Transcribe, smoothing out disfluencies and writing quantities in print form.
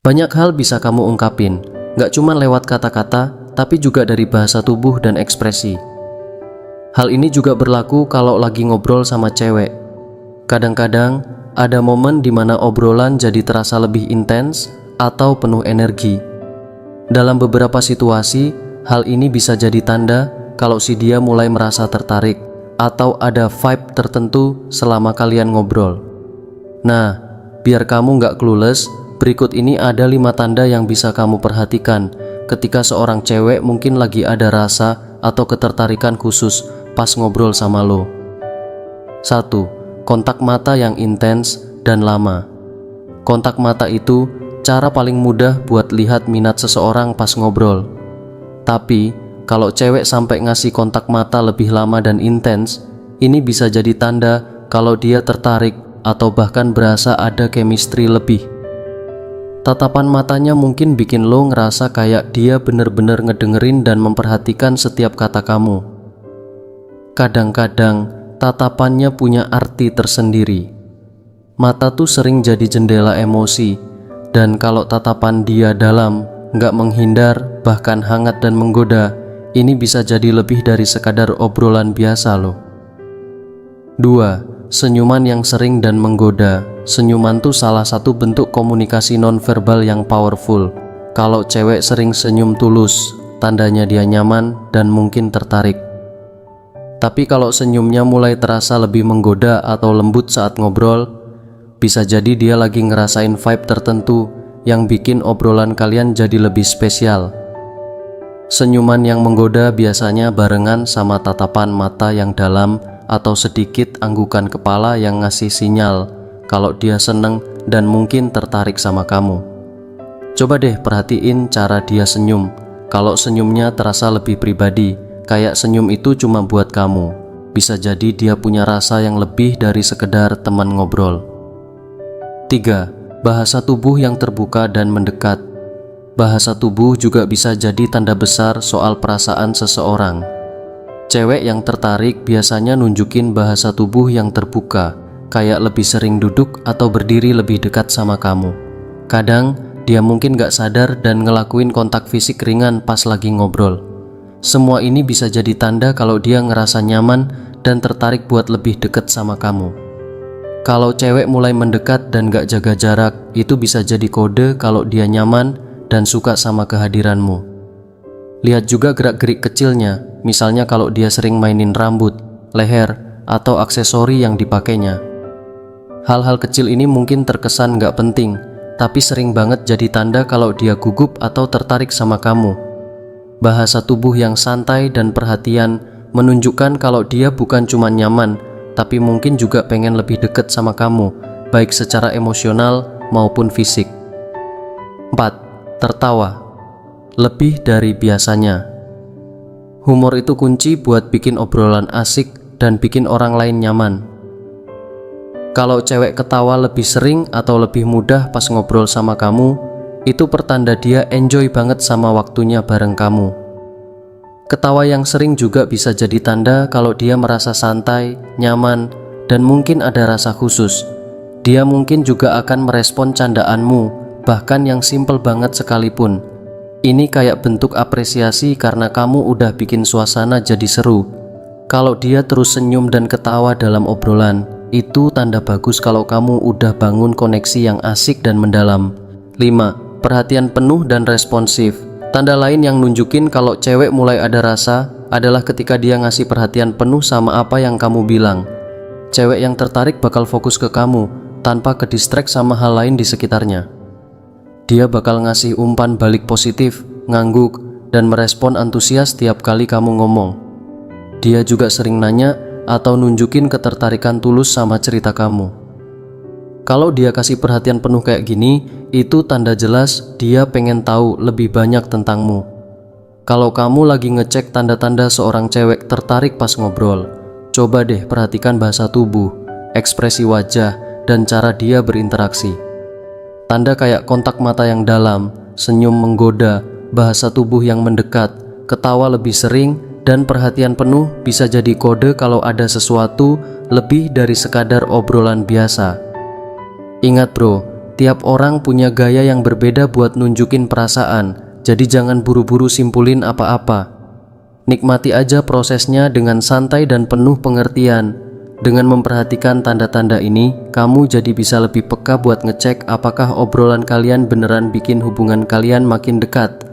Banyak hal bisa kamu ungkapin, gak cuma lewat kata-kata, tapi juga dari bahasa tubuh dan ekspresi. Hal ini juga berlaku kalau lagi ngobrol sama cewek. Kadang-kadang ada momen di mana obrolan jadi terasa lebih intens atau penuh energi. Dalam beberapa situasi, hal ini bisa jadi tanda kalau si dia mulai merasa tertarik atau ada vibe tertentu selama kalian ngobrol. Nah, biar kamu gak clueless, berikut ini ada 5 tanda yang bisa kamu perhatikan ketika seorang cewek mungkin lagi ada rasa atau ketertarikan khusus pas ngobrol sama lo. 1. Kontak mata yang intens dan lama. Kontak mata itu cara paling mudah buat lihat minat seseorang pas ngobrol. Tapi, kalau cewek sampai ngasih kontak mata lebih lama dan intens, ini bisa jadi tanda kalau dia tertarik atau bahkan berasa ada chemistry lebih. Tatapan matanya mungkin bikin lo ngerasa kayak dia bener-bener ngedengerin dan memperhatikan setiap kata kamu. Kadang-kadang tatapannya punya arti tersendiri. Mata tuh sering jadi jendela emosi, dan kalau tatapan dia dalam, gak menghindar, bahkan hangat dan menggoda, ini bisa jadi lebih dari sekadar obrolan biasa loh. 2. Senyuman yang sering dan menggoda. Senyuman tuh salah satu bentuk komunikasi nonverbal yang powerful. Kalau cewek sering senyum tulus, tandanya dia nyaman dan mungkin tertarik. Tapi kalau senyumnya mulai terasa lebih menggoda atau lembut saat ngobrol, bisa jadi dia lagi ngerasain vibe tertentu yang bikin obrolan kalian jadi lebih spesial. Senyuman yang menggoda biasanya barengan sama tatapan mata yang dalam atau sedikit anggukan kepala yang ngasih sinyal kalau dia seneng dan mungkin tertarik sama kamu. Coba deh perhatiin cara dia senyum. Kalau senyumnya terasa lebih pribadi, kayak senyum itu cuma buat kamu, bisa jadi dia punya rasa yang lebih dari sekedar teman ngobrol. 3. Bahasa tubuh yang terbuka dan mendekat. Bahasa tubuh juga bisa jadi tanda besar soal perasaan seseorang. Cewek yang tertarik biasanya nunjukin bahasa tubuh yang terbuka, kayak lebih sering duduk atau berdiri lebih dekat sama kamu. Kadang, dia mungkin gak sadar dan ngelakuin kontak fisik ringan pas lagi ngobrol. Semua ini bisa jadi tanda kalau dia ngerasa nyaman dan tertarik buat lebih dekat sama kamu. Kalau cewek mulai mendekat dan gak jaga jarak, itu bisa jadi kode kalau dia nyaman dan suka sama kehadiranmu. Lihat juga gerak-gerik kecilnya, misalnya kalau dia sering mainin rambut, leher, atau aksesori yang dipakainya. Hal-hal kecil ini mungkin terkesan gak penting, tapi sering banget jadi tanda kalau dia gugup atau tertarik sama kamu. Bahasa tubuh yang santai dan perhatian menunjukkan kalau dia bukan cuma nyaman, tapi mungkin juga pengen lebih dekat sama kamu, baik secara emosional maupun fisik. 4. Tertawa lebih dari biasanya. Humor itu kunci buat bikin obrolan asik dan bikin orang lain nyaman. Kalau cewek ketawa lebih sering atau lebih mudah pas ngobrol sama kamu, itu pertanda dia enjoy banget sama waktunya bareng kamu. Ketawa yang sering juga bisa jadi tanda kalau dia merasa santai, nyaman, dan mungkin ada rasa khusus. Dia mungkin juga akan merespon candaanmu, bahkan yang simple banget sekalipun. Ini kayak bentuk apresiasi karena kamu udah bikin suasana jadi seru. Kalau dia terus senyum dan ketawa dalam obrolan, itu tanda bagus kalau kamu udah bangun koneksi yang asik dan mendalam. 5. Perhatian penuh dan responsif. Tanda lain yang nunjukin kalau cewek mulai ada rasa adalah ketika dia ngasih perhatian penuh sama apa yang kamu bilang. Cewek yang tertarik bakal fokus ke kamu tanpa kedistract sama hal lain di sekitarnya. Dia bakal ngasih umpan balik positif, ngangguk, dan merespon antusias tiap kali kamu ngomong. Dia juga sering nanya atau nunjukin ketertarikan tulus sama cerita kamu. Kalau dia kasih perhatian penuh kayak gini, itu tanda jelas dia pengen tahu lebih banyak tentangmu. Kalau kamu lagi ngecek tanda-tanda seorang cewek tertarik pas ngobrol, coba deh perhatikan bahasa tubuh, ekspresi wajah, dan cara dia berinteraksi. Tanda kayak kontak mata yang dalam, senyum menggoda, bahasa tubuh yang mendekat, ketawa lebih sering, dan perhatian penuh bisa jadi kode kalau ada sesuatu lebih dari sekadar obrolan biasa. Ingat bro, Tiap orang punya gaya yang berbeda buat nunjukin perasaan, jadi jangan buru-buru simpulin apa-apa. Nikmati aja prosesnya dengan santai dan penuh pengertian. Dengan memperhatikan tanda-tanda ini, kamu jadi bisa lebih peka buat ngecek apakah obrolan kalian beneran bikin hubungan kalian makin dekat